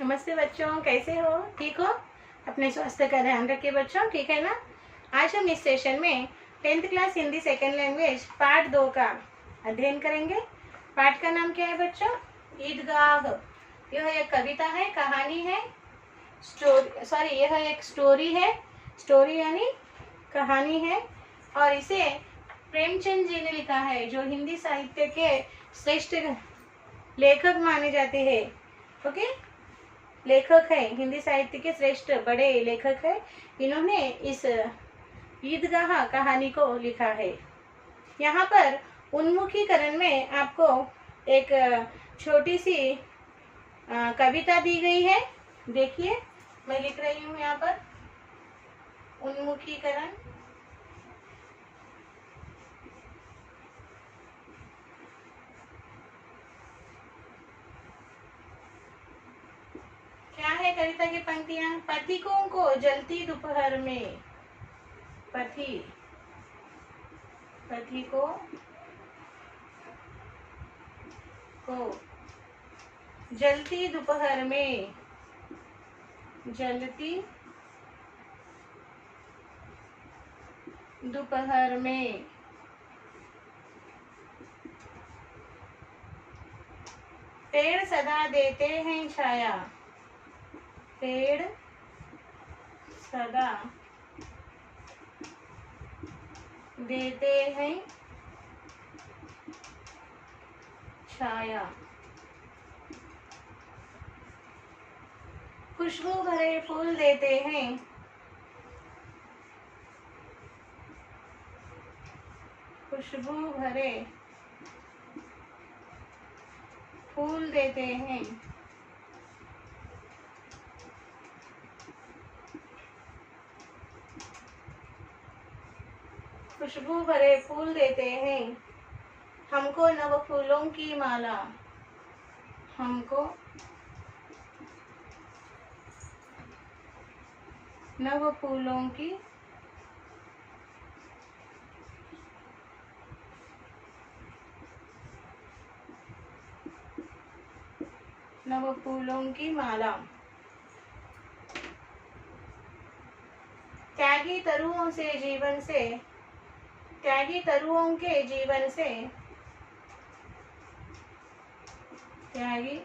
नमस्ते बच्चों, कैसे हो? ठीक हो? अपने स्वास्थ्य का ध्यान रखिए बच्चों, ठीक है ना? आज हम इस सेशन में 10th class Hindi second language part 2 का अध्ययन करेंगे। पाठ का नाम क्या है बच्चों? ईदगाह। यह एक कविता है, कहानी है, यह एक स्टोरी है। स्टोरी यानी कहानी है और इसे प्रेमचंद जी ने लिखा है, जो हिंदी साहित्य के श्रेष्ठ लेखक माने जाते हैं। ओके, लेखक है, हिंदी साहित्य के श्रेष्ठ बड़े लेखक है। इन्होंने इस ईदगाह कहानी को लिखा है। यहाँ पर उन्मुखीकरण में आपको एक छोटी सी कविता दी गई है। देखिए, मैं लिख रही हूँ यहाँ पर उन्मुखीकरण। क्या है कविता की पंक्तियां? पथिकों को जलती दोपहर में, पथिकों को जलती दोपहर में, जलती दोपहर में पेड़ सदा देते हैं छाया, पेड़ सदा देते हैं छाया, खुशबू भरे फूल देते हैं, खुशबू भरे फूल देते हैं, खुशबू भरे फूल देते हैं, हमको नव फूलों की माला, हमको नव फूलों की माला। त्यागी तरुओं से जीवन से, त्यागी तरुओं के जीवन से, त्यागी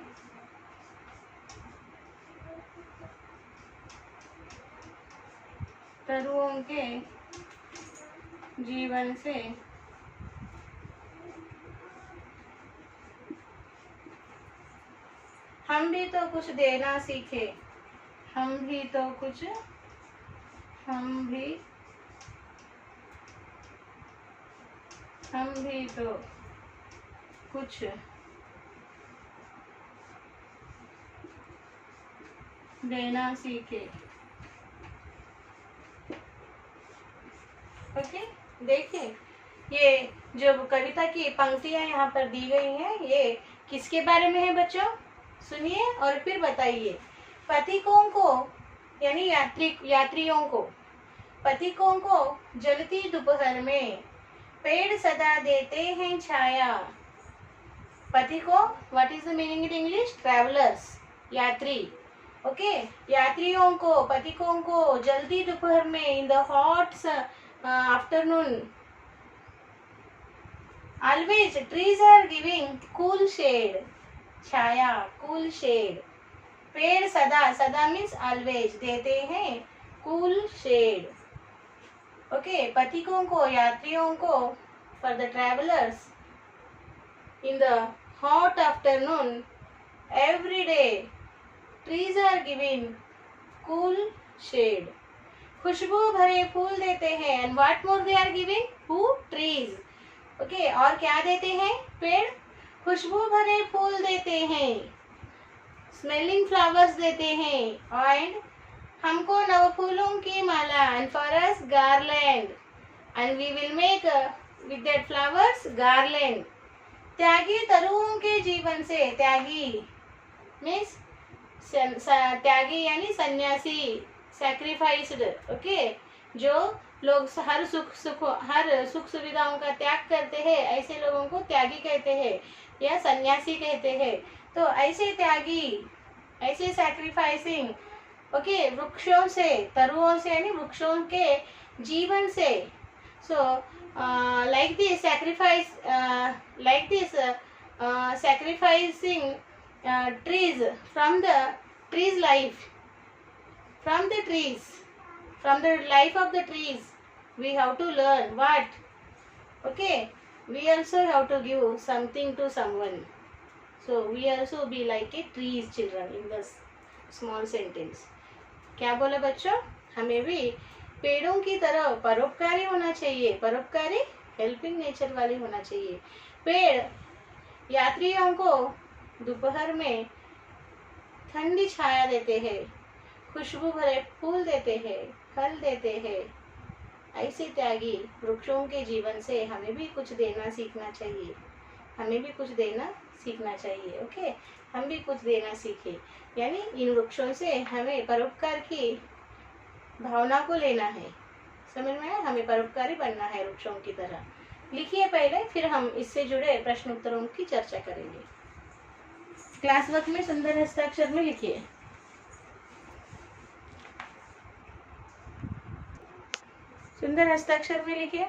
तरुओं के जीवन से हम भी तो कुछ देना सीखे, हम भी तो कुछ देना सीखे। ओके, देखिए, ये जो कविता की पंक्तियां यहाँ पर दी गई हैं, ये किसके बारे में है बच्चों? सुनिए और फिर बताइए। पथिकों को यानी यात्रियों को, पथिकों को जलती दोपहर में पेड़ सदा देते हैं छाया। पथिकों, what is the meaning in English? Travellers, यात्री। ओके, यात्रियों को, पथिकों को जल्दी दोपहर में, in the hot afternoon, always trees are giving cool shade, छाया, cool shade। पेड़ सदा means always, देते हैं cool shade। ओके, पथिकों को, यात्रियों को, for the travelers, in the hot afternoon, every day trees are giving cool shade। खुशबू भरे फूल देते हैं, and what more they are giving? Huh? Trees. Okay, और क्या देते हैं? पेड़ खुशबू भरे फूल देते हैं, स्मेलिंग फ्लावर्स देते हैं, एंड हमको नव फूलों की माला, and for us garland, and we will make with that flowers garland. त्यागी तरुओं के जीवन से, त्यागी मीन्स त्यागी यानी सन्यासी, सैक्रिफाइस्ड। ओके, जो लोग हर सुख सुविधाओं का त्याग करते हैं, ऐसे लोगों को त्यागी कहते हैं या सन्यासी कहते हैं। तो ऐसे त्यागी ऐसे सैक्रिफाइसिंग, ओके, वृक्षों से, तरुओं से यानी वृक्षों के जीवन से. So like this sacrifice, like this sacrificing trees from the trees life, from the trees, from the life of the trees, we have to learn what, okay, we also have to give something to someone. So we also be like a trees children in this small sentence. क्या बोला बच्चों? हमें भी पेड़ों की तरह परोपकारी होना चाहिए. परोपकारी, हेल्पिंग नेचर वाले होना चाहिए. पेड़ यात्रियों को दोपहर में ठंडी छाया देते हैं, खुशबू भरे फूल देते हैं, फल देते हैं. ऐसे त्यागी वृक्षों के जीवन से हमें भी कुछ देना सीखना चाहिए. हमें भी कुछ देना सीखना चाहिए. ओके, हम भी कुछ देना सीखें. यानी इन वृक्षों से हमें परोपकार की भावना को लेना है. समझ में आया? हमें परोपकारी बनना है वृक्षों की तरह. लिखिए पहले, फिर हम इससे जुड़े प्रश्न उत्तरों की चर्चा करेंगे. क्लास वर्क में सुंदर हस्ताक्षर में लिखिए. सुंदर हस्ताक्षर में लिखिए.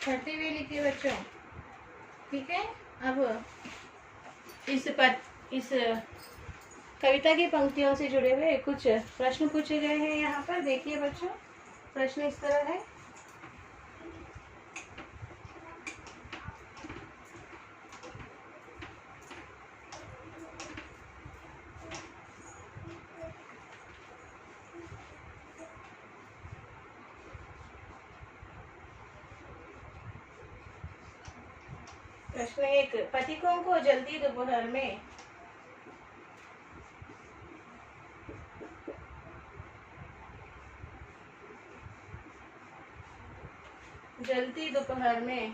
पढ़ते हुए लिखिए बच्चों. ठीक है. अब इस कविता की पंक्तियों से जुड़े हुए कुछ प्रश्न पूछे गए हैं यहाँ पर. देखिए बच्चों, प्रश्न इस तरह है. प्रश्न 1, पथिकों को जल्दी दोपहर में जल्दी दोपहर में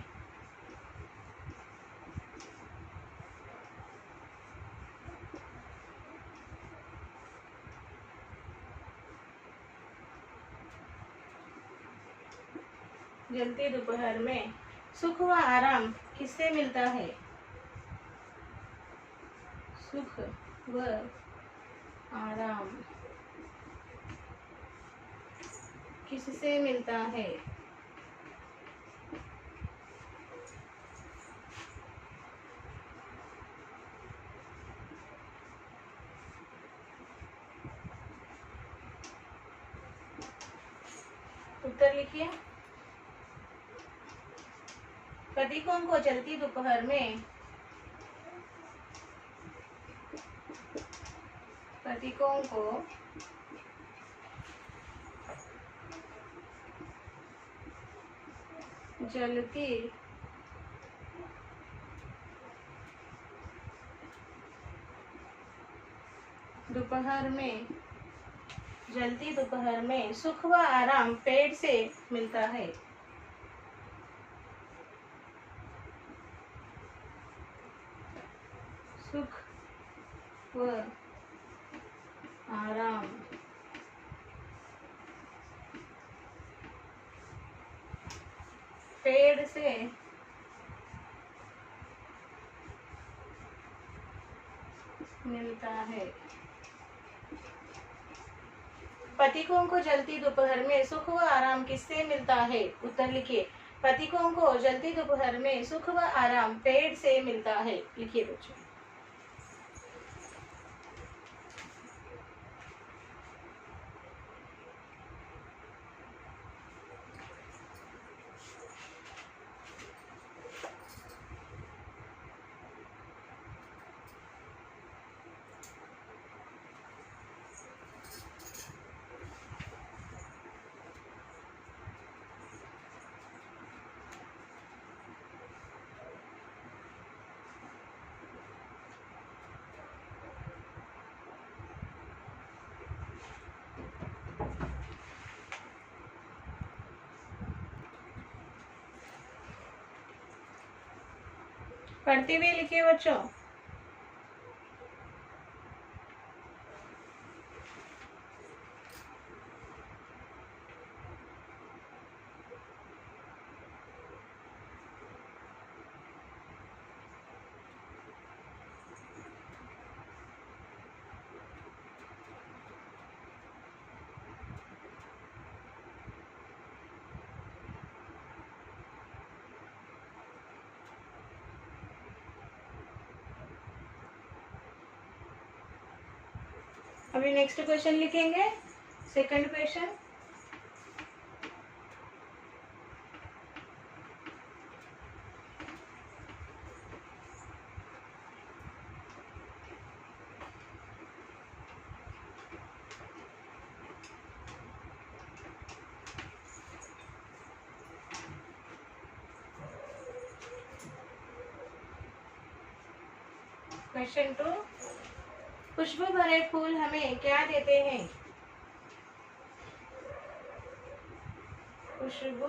जल्दी दोपहर में सुख व आराम किससे मिलता है? सुख व आराम किससे मिलता है? उत्तर लिखिए. पथिकों को जल्दी दोपहर में पथिकों को जलती दोपहर में सुख व आराम पेड़ से मिलता है. सुख व आराम पेड़ से मिलता है. पथिकों को जलती दोपहर में सुख व आराम किससे मिलता है? उत्तर लिखिए। पथिकों को जलती दोपहर में सुख व आराम पेड़ से मिलता है। लिखिए बच्चों। पढ़ते हुए लिखिए बच्चों। अभी नेक्स्ट क्वेश्चन लिखेंगे। Second question. क्वेश्चन 2। खुशबू भरे फूल हमें क्या देते हैं? खुशबू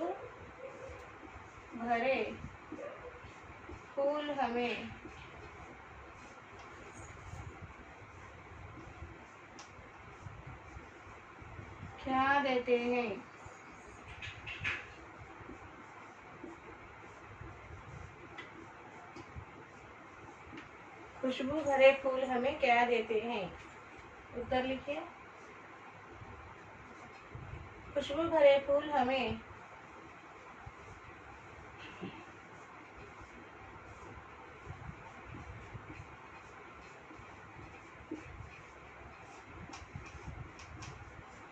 भरे फूल हमें क्या देते हैं? खुशबू भरे फूल हमें क्या देते हैं? उत्तर लिखिए। खुशबू भरे फूल हमें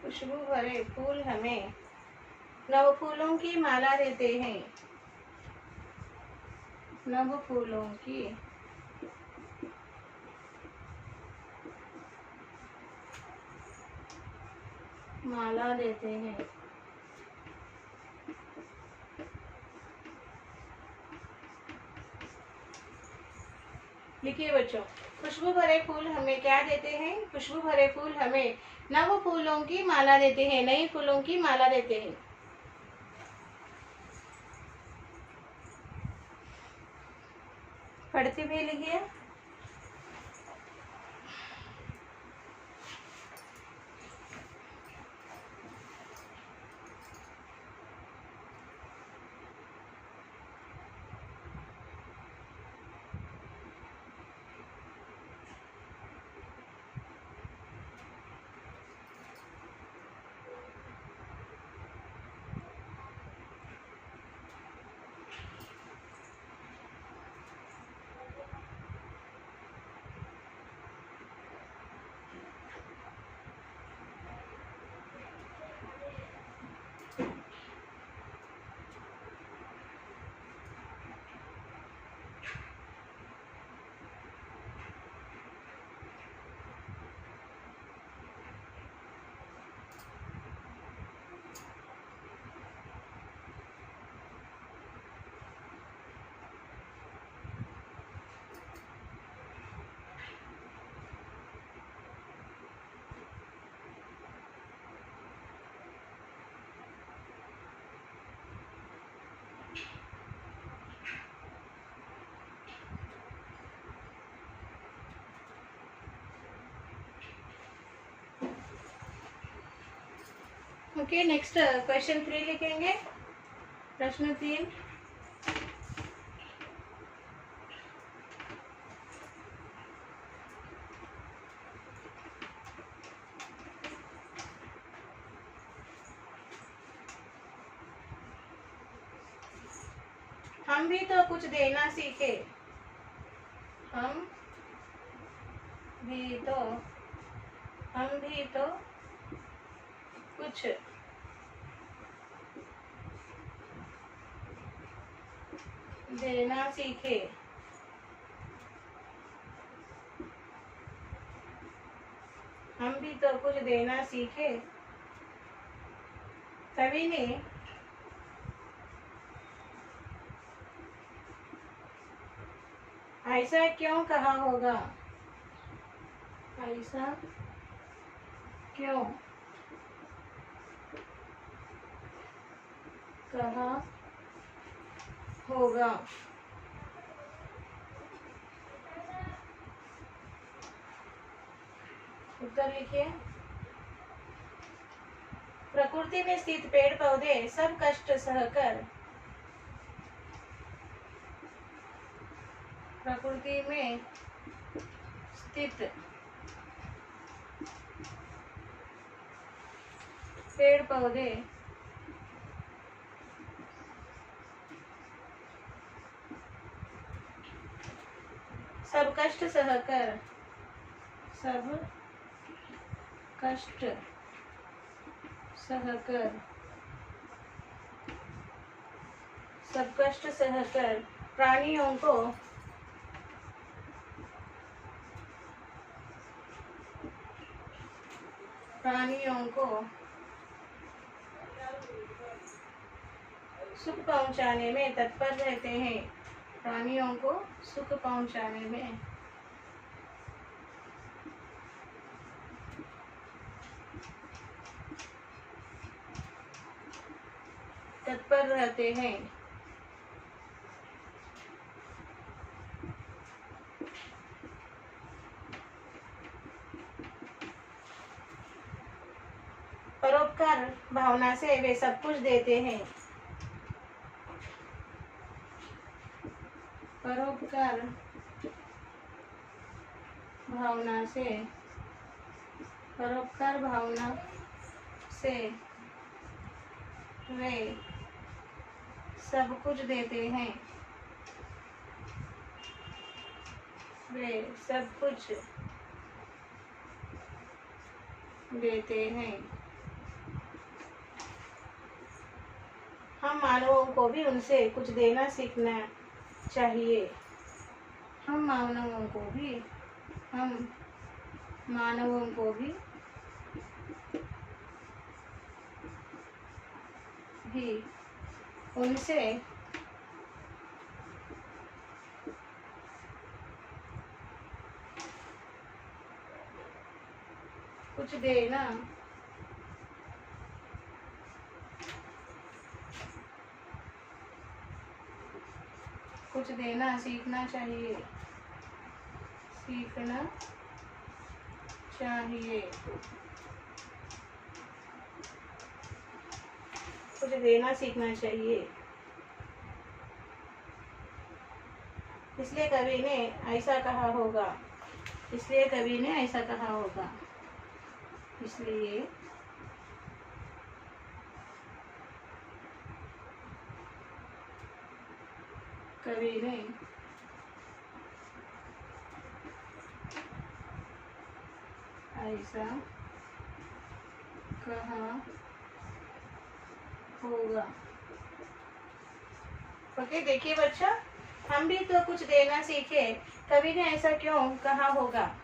खुशबू भरे फूल हमें नव फूलों की माला देते हैं। नव फूलों की माला देते हैं। लिखिए बच्चों। खुशबू भरे फूल हमें क्या देते हैं? खुशबू भरे फूल हमें नव फूलों की माला देते हैं, नई फूलों की माला देते हैं। पढ़ते हुए लिखिए। ओके, नेक्स्ट क्वेश्चन 3 लिखेंगे। प्रश्न 3। हम भी तो कुछ देना सीखे। हम भी तो कुछ देना सीखे। हम भी तो कुछ देना सीखे। कवि ने ऐसा क्यों कहा होगा? ऐसा क्यों कहा होगा? उत्तर लिखिए। प्रकृति में स्थित पेड़ पौधे सब कष्ट सहकर प्रकृति में स्थित पेड़ पौधे सब कष्ट सहकर प्राणियों को सुख पहुंचाने में तत्पर रहते हैं। प्राणियों को सुख पहुंचाने में तत्पर रहते हैं। परोपकार भावना से वे सब कुछ देते हैं। परोपकार भावना से वे सब कुछ देते हैं। वे सब कुछ देते हैं। हम मानवों को भी उनसे कुछ देना सीखना चाहिए। हम मानवों को भी उनसे कुछ देना सीखना चाहिए। कुछ देना सीखना चाहिए। इसलिए कवि ने ऐसा कहा होगा। इसलिए कवि ने ऐसा कहा होगा। इसलिए कवि ने ऐसा कहा होगा। ओके, देखिए बच्चा, हम भी तो कुछ देना सीखे। कवि ने ऐसा क्यों कहा होगा?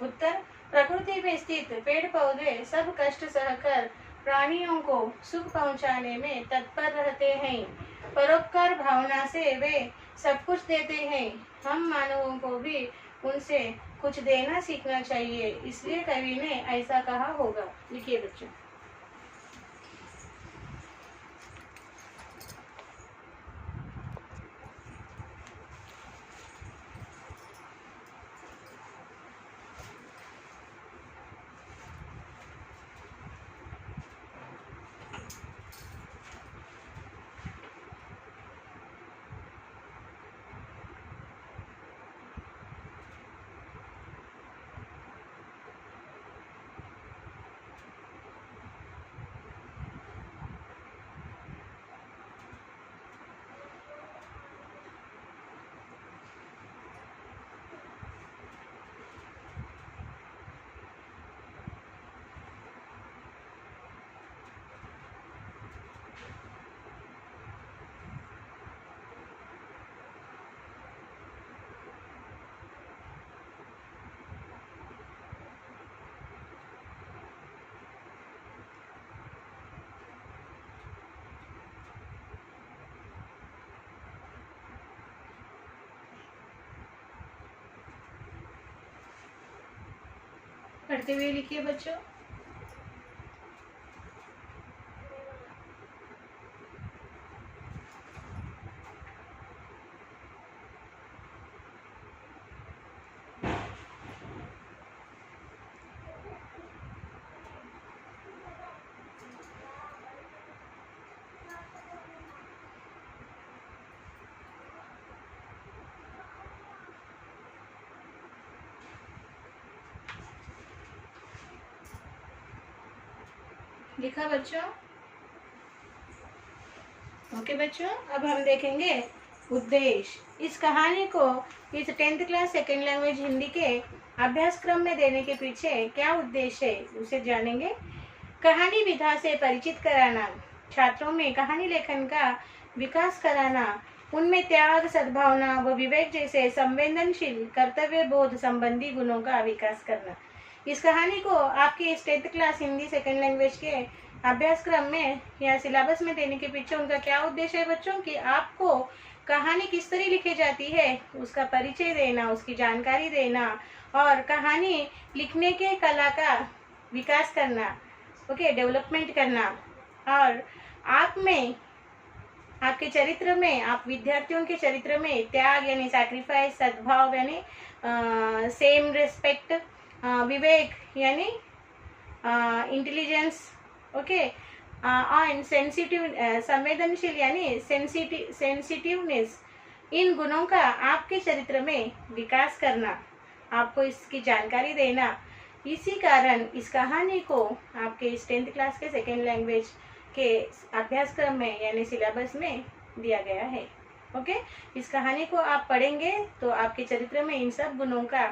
उत्तर, प्रकृति में स्थित पेड़ पौधे सब कष्ट सहकर प्राणियों को सुख पहुंचाने में तत्पर रहते हैं। परोपकार भावना से वे सब कुछ देते हैं। हम मानवों को भी उनसे कुछ देना सीखना चाहिए। इसलिए कवि ने ऐसा कहा होगा। लिखिए बच्चों। पढ़ते हुए लिखिए बच्चों। लिखा बच्चों? ओके बच्चों, अब हम देखेंगे उद्देश्य। इस कहानी को इस 10th class second language Hindi के अभ्यासक्रम में देने के पीछे क्या उद्देश्य है उसे जानेंगे। कहानी विधा से परिचित कराना, छात्रों में कहानी लेखन का विकास कराना, उनमें त्याग, सद्भावना व विवेक जैसे संवेदनशील कर्तव्य बोध संबंधी गुणों का विकास करना। इस कहानी को आपके इस 10th class Hindi second language के अभ्यासक्रम में या सिलेबस में देने के पीछे उनका क्या उद्देश्य है बच्चों, कि आपको कहानी किस तरह लिखी जाती है उसका परिचय देना, उसकी जानकारी देना और कहानी लिखने के कला का विकास करना, ओके, डेवलपमेंट करना। और आप में, आपके चरित्र में, आप विद्यार्थियों के चरित्र में त्याग यानी सैक्रिफाइस, सद्भाव यानी सेम रिस्पेक्ट, विवेक यानी इंटेलिजेंस, ओके, और संवेदनशील यानी सेंसिटिवनेस, इन गुणों का आपके चरित्र में विकास करना, आपको इसकी जानकारी देना। इसी कारण इस कहानी को आपके इस 10th क्लास के सेकेंड लैंग्वेज के अभ्यासक्रम में यानी सिलेबस में दिया गया है। ओके, इस कहानी को आप पढ़ेंगे तो आपके चरित्र में इन सब गुणों का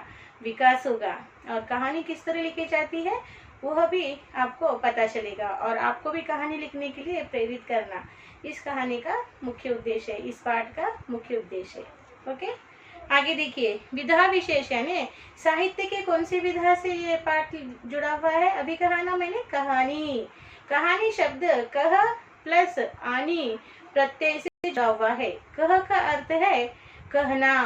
विकास होगा और कहानी किस तरह लिखी जाती है वह भी आपको पता चलेगा और आपको भी कहानी लिखने के लिए प्रेरित करना इस कहानी का मुख्य उद्देश्य है, इस पाठ का मुख्य उद्देश्य है। ओके, आगे देखिए, विधा विशेष यानी साहित्य के कौन सी विधा से ये पाठ जुड़ा हुआ है। अभी कहा ना मैंने, कहानी। कहानी शब्द कह प्लस आनी प्रत्यय से जुड़ा हुआ है। कह का अर्थ है कहना,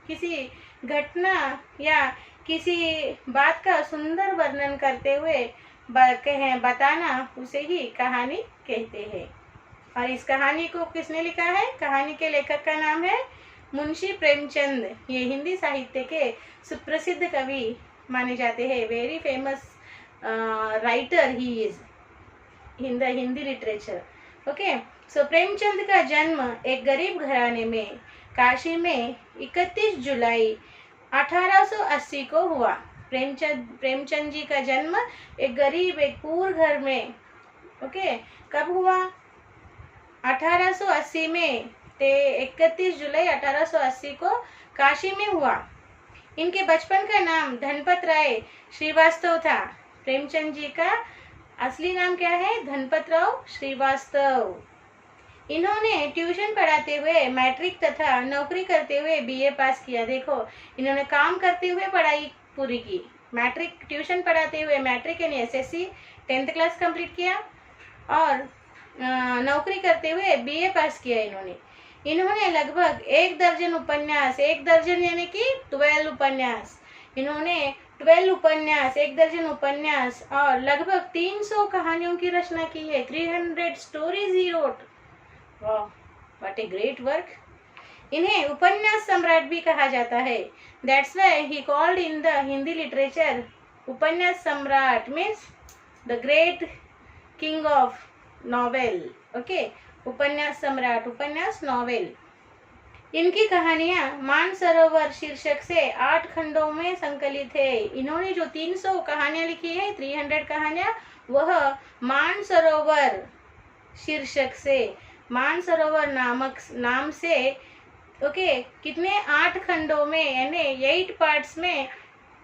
किसी घटना या किसी बात का सुंदर वर्णन करते हुए बताना, उसे ही कहानी कहते हैं। और इस कहानी को किसने लिखा है? कहानी के लेखक का नाम है मुंशी प्रेमचंद। ये हिंदी साहित्य के सुप्रसिद्ध कवि माने जाते हैं। Very famous writer he is in the Hindi literature. Okay, so Premchand का जन्म एक गरीब घराने में काशी में 31 जुलाई 1880 को हुआ। प्रेमचंद जी का जन्म एक गरीब, एक पूर घर में, ओके, कब हुआ? 1880 में, 31 जुलाई 1880 को काशी में हुआ। इनके बचपन का नाम धनपत राय श्रीवास्तव था। प्रेमचंद जी का असली नाम क्या है? धनपत राव श्रीवास्तव। इन्होंने ट्यूशन पढ़ाते हुए मैट्रिक तथा नौकरी करते हुए बीए पास किया। देखो, इन्होंने काम करते हुए पढ़ाई पूरी की। मैट्रिक ट्यूशन पढ़ाते हुए मैट्रिक यानी एसएससी 10th क्लास कंप्लीट किया और नौकरी करते हुए बीए पास किया इन्होंने लगभग 1 दर्जन उपन्यास, 1 दर्जन यानी कि 12 उपन्यास, इन्होंने 12 उपन्यास, 1 दर्जन उपन्यास और लगभग 300 कहानियों की रचना की है। 300 स्टोरीज ही रोट। वाह, व्हाट ए ग्रेट वर्क। इन्हें उपन्यास सम्राट भी कहा जाता है। That's why he called in the Hindi literature उपन्यास सम्राट, means the great king of novel. Okay, उपन्यास सम्राट, उपन्यास नॉवेल। इनकी कहानियां मानसरोवर शीर्षक से 8 खंडों में संकलित है। इन्होंने जो 300 कहानियां लिखी है, 300 कहानियां, वह मानसरोवर शीर्षक से, मानसरोवर नाम से, ओके, कितने 8 खंडों में यानी 8 पार्ट्स में,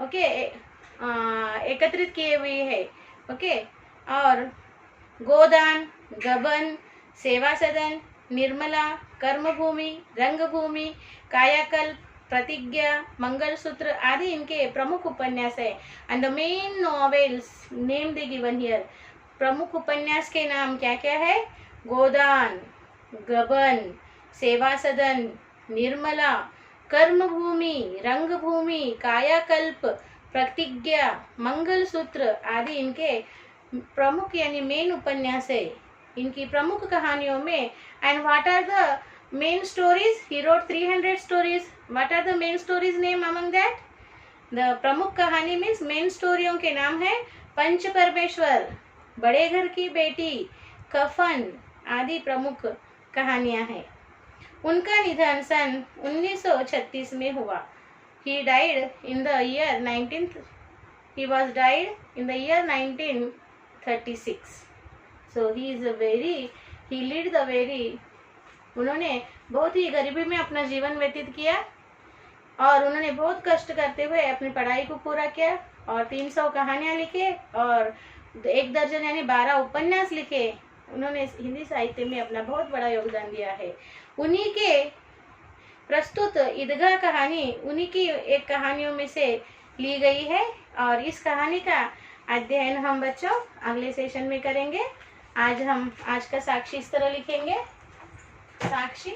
ओके, एकत्रित किए हुए है। ओके, और गोदान, गबन, सेवा सदन, निर्मला, कर्मभूमि, रंगभूमि, कायाकल्प, प्रतिज्ञा, मंगलसूत्र आदि इनके प्रमुख उपन्यास है। And the main novels name they given here. प्रमुख उपन्यास के नाम क्या क्या है? गोदान, गबन, सेवा सदन, निर्मला, कर्मभूमि, रंगभूमि, कायाकल्प, प्रतिज्ञा, मंगलसूत्र आदि इनके प्रमुख यानी मेन उपन्यास है, इनकी प्रमुख कहानियों में। And what are the main stories? He wrote 300 stories. What are the main stories name among that? The प्रमुख कहानी मीन्स मेन स्टोरियों के नाम है पंच परमेश्वर, बड़े घर की बेटी, कफन आदि प्रमुख कहानियां हैं। उनका निधन सन 1936 में हुआ। He died in the year 1936. So he lived the very, उन्होंने बहुत ही गरीबी में अपना जीवन व्यतीत किया और उन्होंने बहुत कष्ट करते हुए अपनी पढ़ाई को पूरा किया और 300 कहानियां लिखे और 1 दर्जन यानी 12 उपन्यास लिखे। उन्होंने हिंदी साहित्य में अपना बहुत बड़ा योगदान दिया है। उन्हीं के प्रस्तुत ईदगाह कहानी उन्हीं की एक कहानियों में से ली गई है और इस कहानी का अध्ययन हम बच्चों अगले सेशन में करेंगे। आज का साक्षी इस तरह लिखेंगे। Sakshi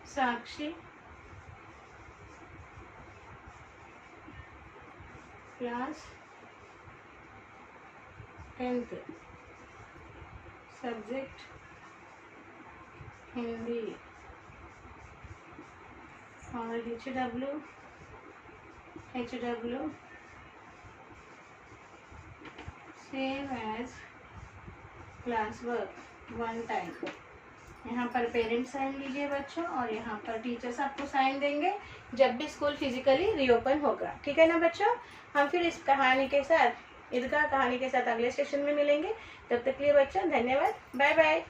Sakshi class 10th, subject Hindi और HW same as class work 1 time. यहाँ पर पेरेंट्स साइन लीजिए बच्चों और यहाँ पर टीचर्स आपको साइन देंगे जब भी स्कूल फिजिकली रीओपन होगा। ठीक है ना बच्चों? हम फिर इस कहानी के साथ, ईदगाह कहानी के साथ अगले सेशन में मिलेंगे। तब तक के लिए बच्चों धन्यवाद, बाय बाय।